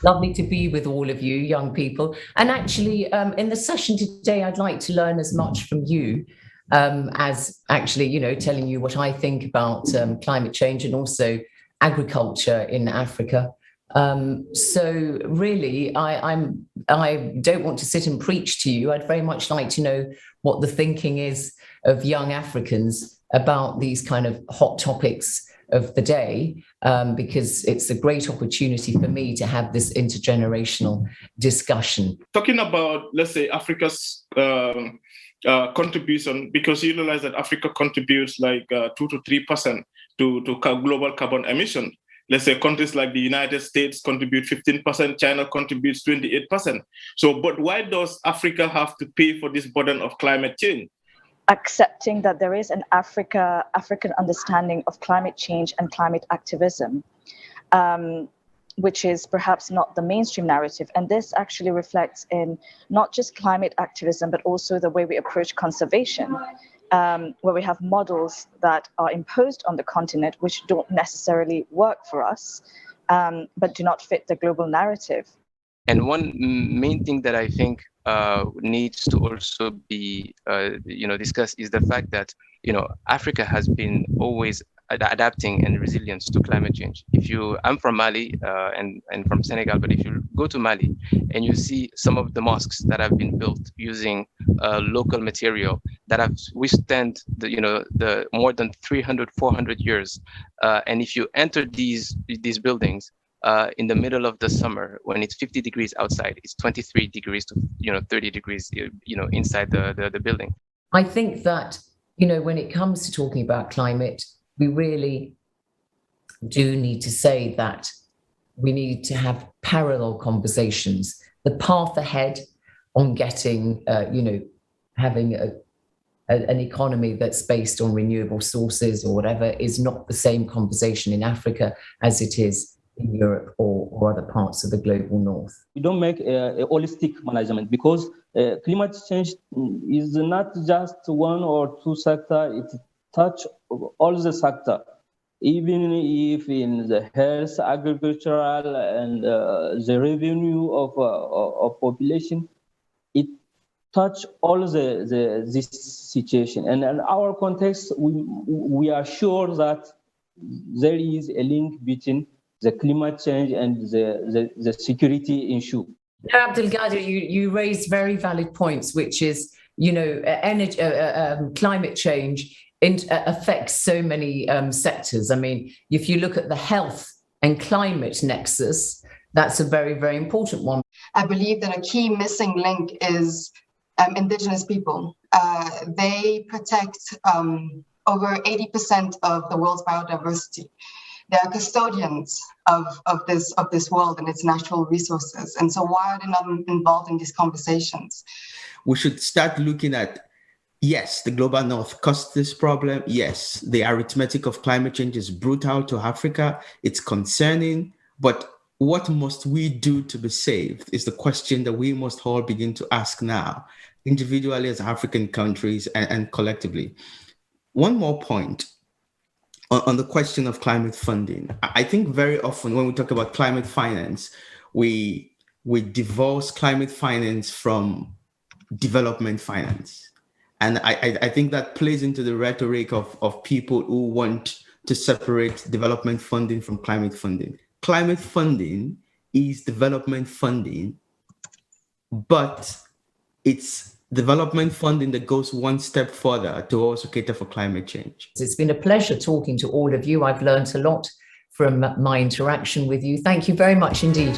Lovely to be with all of you, young people. And actually, in the session today, I'd like to learn as much from you as actually, telling you what I think about climate change and also agriculture in Africa. So really, I don't want to sit and preach to you. I'd very much like to know what the thinking is of young Africans about these kind of hot topics of the day, because it's a great opportunity for me to have this intergenerational discussion. Talking about, let's say, Africa's contribution, because you realize that Africa contributes like 2 to 3% to global carbon emission. Let's say countries like the United States contribute 15%, China contributes 28%. So, but why does Africa have to pay for this burden of climate change? Accepting that there is an African understanding of climate change and climate activism, which is perhaps not the mainstream narrative. And this actually reflects in not just climate activism, but also the way we approach conservation, where we have models that are imposed on the continent, which don't necessarily work for us, but do not fit the global narrative. And one main thing that I think needs to also be, discussed is the fact that, Africa has been always adapting and resilient to climate change. I'm from Mali and from Senegal, but if you go to Mali and you see some of the mosques that have been built using local material that have withstand the more than 300, 400 years, and if you enter these buildings, in the middle of the summer, when it's 50 degrees outside, it's 23 degrees to 30 degrees, inside the building. I think that, when it comes to talking about climate, we really do need to say that we need to have parallel conversations. The path ahead on getting, having an economy that's based on renewable sources or whatever is not the same conversation in Africa as it is in Europe or other parts of the global north. We don't make a holistic management because climate change is not just one or two sectors, it touches all the sectors. Even if in the health, agricultural, and the revenue of population, it touch all this situation. And in our context, we are sure that there is a link between the climate change and the security issue. Abdelkader, you raised very valid points, which is, energy, climate change affects so many sectors. I mean, if you look at the health and climate nexus, that's a very, very important one. I believe that a key missing link is indigenous people. They protect over 80% of the world's biodiversity. They are custodians of this world and its natural resources. And so why are they not involved in these conversations? We should start looking at, yes, the global north caused this problem. Yes, the arithmetic of climate change is brutal to Africa. It's concerning. But what must we do to be saved is the question that we must all begin to ask now, individually as African countries and collectively. One more point. On the question of climate funding, I think very often when we talk about climate finance, we divorce climate finance from development finance. And I think that plays into the rhetoric of people who want to separate development funding from climate funding. Climate funding is development funding, but it's development funding that goes one step further to also cater for climate change. It's been a pleasure talking to all of you. I've learned a lot from my interaction with you. Thank you very much indeed.